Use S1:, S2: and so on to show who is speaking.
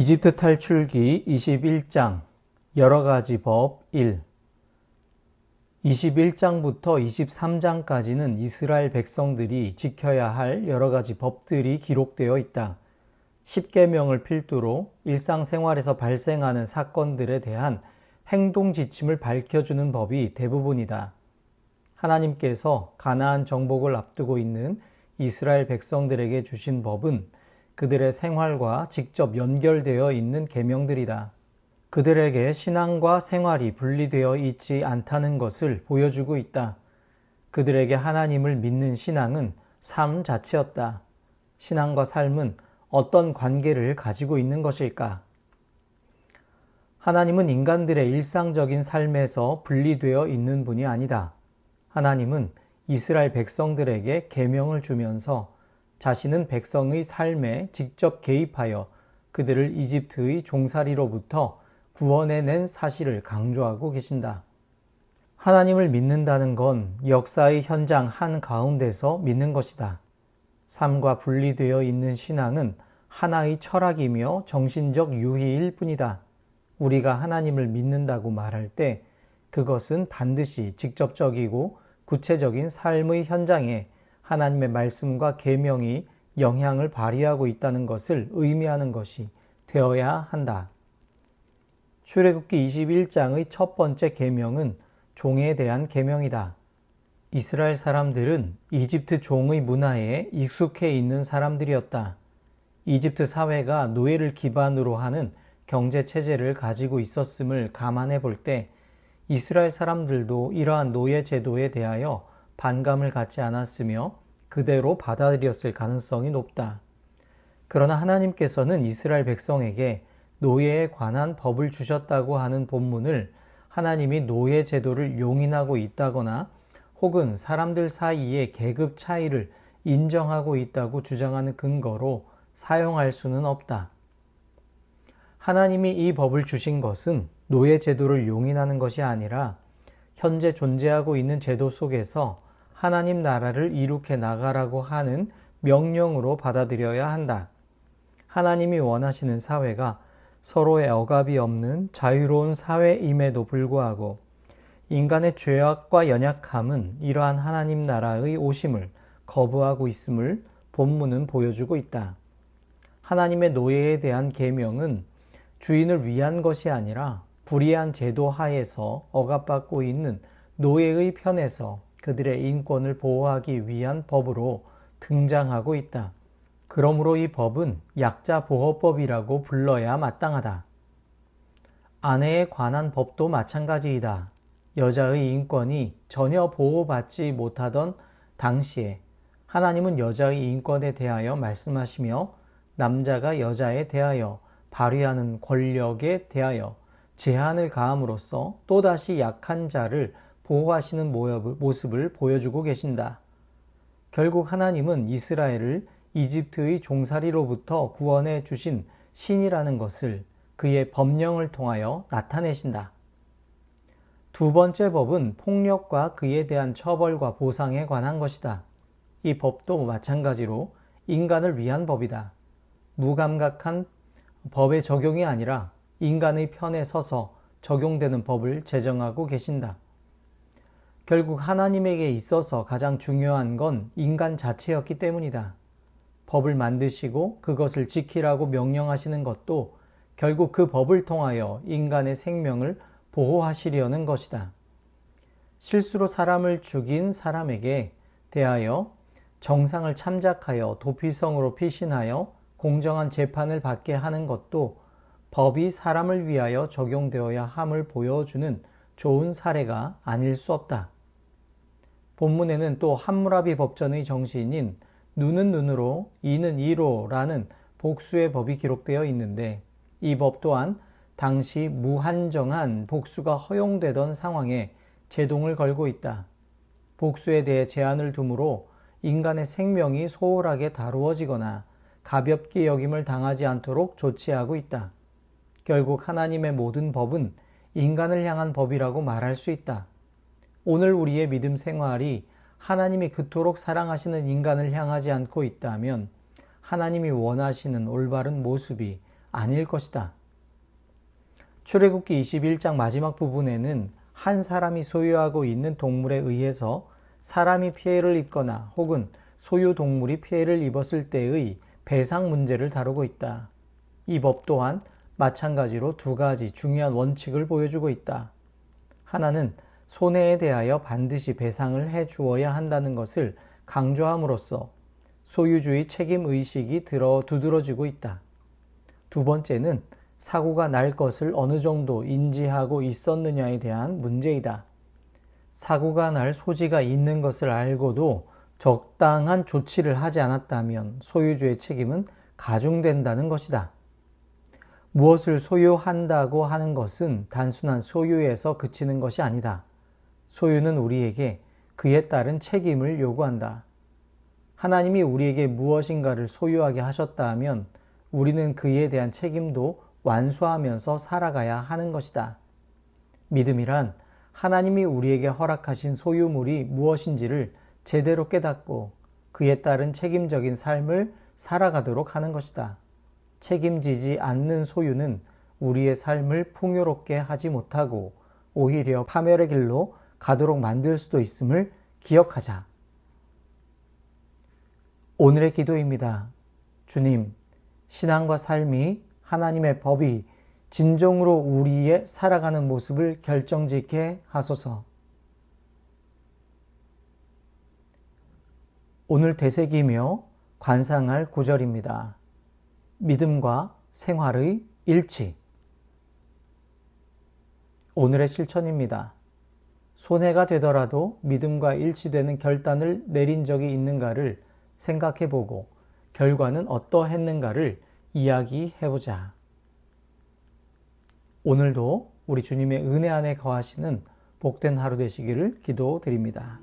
S1: 이집트 탈출기 21장 여러가지 법 1 21장부터 23장까지는 이스라엘 백성들이 지켜야 할 여러가지 법들이 기록되어 있다. 10계명을 필두로 일상생활에서 발생하는 사건들에 대한 행동 지침을 밝혀주는 법이 대부분이다. 하나님께서 가나안 정복을 앞두고 있는 이스라엘 백성들에게 주신 법은 그들의 생활과 직접 연결되어 있는 계명들이다. 그들에게 신앙과 생활이 분리되어 있지 않다는 것을 보여주고 있다. 그들에게 하나님을 믿는 신앙은 삶 자체였다. 신앙과 삶은 어떤 관계를 가지고 있는 것일까? 하나님은 인간들의 일상적인 삶에서 분리되어 있는 분이 아니다. 하나님은 이스라엘 백성들에게 계명을 주면서 자신은 백성의 삶에 직접 개입하여 그들을 이집트의 종살이로부터 구원해낸 사실을 강조하고 계신다. 하나님을 믿는다는 건 역사의 현장 한가운데서 믿는 것이다. 삶과 분리되어 있는 신앙은 하나의 철학이며 정신적 유희일 뿐이다. 우리가 하나님을 믿는다고 말할 때 그것은 반드시 직접적이고 구체적인 삶의 현장에 하나님의 말씀과 계명이 영향을 발휘하고 있다는 것을 의미하는 것이 되어야 한다. 출애굽기 21장의 첫 번째 계명은 종에 대한 계명이다. 이스라엘 사람들은 이집트 종의 문화에 익숙해 있는 사람들이었다. 이집트 사회가 노예를 기반으로 하는 경제 체제를 가지고 있었음을 감안해 볼 때 이스라엘 사람들도 이러한 노예 제도에 대하여 반감을 갖지 않았으며 그대로 받아들였을 가능성이 높다. 그러나 하나님께서는 이스라엘 백성에게 노예에 관한 법을 주셨다고 하는 본문을 하나님이 노예 제도를 용인하고 있다거나 혹은 사람들 사이의 계급 차이를 인정하고 있다고 주장하는 근거로 사용할 수는 없다. 하나님이 이 법을 주신 것은 노예 제도를 용인하는 것이 아니라 현재 존재하고 있는 제도 속에서 하나님 나라를 이룩해 나가라고 하는 명령으로 받아들여야 한다. 하나님이 원하시는 사회가 서로의 억압이 없는 자유로운 사회임에도 불구하고 인간의 죄악과 연약함은 이러한 하나님 나라의 오심을 거부하고 있음을 본문은 보여주고 있다. 하나님의 노예에 대한 계명은 주인을 위한 것이 아니라 불의한 제도 하에서 억압받고 있는 노예의 편에서 그들의 인권을 보호하기 위한 법으로 등장하고 있다. 그러므로 이 법은 약자 보호법이라고 불러야 마땅하다. 아내에 관한 법도 마찬가지이다. 여자의 인권이 전혀 보호받지 못하던 당시에 하나님은 여자의 인권에 대하여 말씀하시며 남자가 여자에 대하여 발휘하는 권력에 대하여 제한을 가함으로써 또다시 약한 자를 보호하시는 모습을 보여주고 계신다. 결국 하나님은 이스라엘을 이집트의 종살이로부터 구원해 주신 신이라는 것을 그의 법령을 통하여 나타내신다. 두 번째 법은 폭력과 그에 대한 처벌과 보상에 관한 것이다. 이 법도 마찬가지로 인간을 위한 법이다. 무감각한 법의 적용이 아니라 인간의 편에 서서 적용되는 법을 제정하고 계신다. 결국 하나님에게 있어서 가장 중요한 건 인간 자체였기 때문이다. 법을 만드시고 그것을 지키라고 명령하시는 것도 결국 그 법을 통하여 인간의 생명을 보호하시려는 것이다. 실수로 사람을 죽인 사람에게 대하여 정상을 참작하여 도피성으로 피신하여 공정한 재판을 받게 하는 것도 법이 사람을 위하여 적용되어야 함을 보여주는 좋은 사례가 아닐 수 없다. 본문에는 또 함무라비 법전의 정신인 눈은 눈으로 이는 이로라는 복수의 법이 기록되어 있는데 이 법 또한 당시 무한정한 복수가 허용되던 상황에 제동을 걸고 있다. 복수에 대해 제한을 두므로 인간의 생명이 소홀하게 다루어지거나 가볍게 여김을 당하지 않도록 조치하고 있다. 결국 하나님의 모든 법은 인간을 향한 법이라고 말할 수 있다. 오늘 우리의 믿음 생활이 하나님이 그토록 사랑하시는 인간을 향하지 않고 있다면 하나님이 원하시는 올바른 모습이 아닐 것이다. 출애굽기 21장 마지막 부분에는 한 사람이 소유하고 있는 동물에 의해서 사람이 피해를 입거나 혹은 소유 동물이 피해를 입었을 때의 배상 문제를 다루고 있다. 이 법 또한 마찬가지로 두 가지 중요한 원칙을 보여주고 있다. 하나는 손해에 대하여 반드시 배상을 해 주어야 한다는 것을 강조함으로써 소유주의 책임 의식이 두드러지고 있다. 두 번째는 사고가 날 것을 어느 정도 인지하고 있었느냐에 대한 문제이다. 사고가 날 소지가 있는 것을 알고도 적당한 조치를 하지 않았다면 소유주의 책임은 가중된다는 것이다. 무엇을 소유한다고 하는 것은 단순한 소유에서 그치는 것이 아니다. 소유는 우리에게 그에 따른 책임을 요구한다. 하나님이 우리에게 무엇인가를 소유하게 하셨다 하면 우리는 그에 대한 책임도 완수하면서 살아가야 하는 것이다. 믿음이란 하나님이 우리에게 허락하신 소유물이 무엇인지를 제대로 깨닫고 그에 따른 책임적인 삶을 살아가도록 하는 것이다. 책임지지 않는 소유는 우리의 삶을 풍요롭게 하지 못하고 오히려 파멸의 길로 가도록 만들 수도 있음을 기억하자. 오늘의 기도입니다. 주님, 신앙과 삶이 하나님의 법이 진정으로 우리의 살아가는 모습을 결정짓게 하소서. 오늘 되새기며 관상할 구절입니다. 믿음과 생활의 일치. 오늘의 실천입니다. 손해가 되더라도 믿음과 일치되는 결단을 내린 적이 있는가를 생각해보고 결과는 어떠했는가를 이야기해보자. 오늘도 우리 주님의 은혜 안에 거하시는 복된 하루 되시기를 기도드립니다.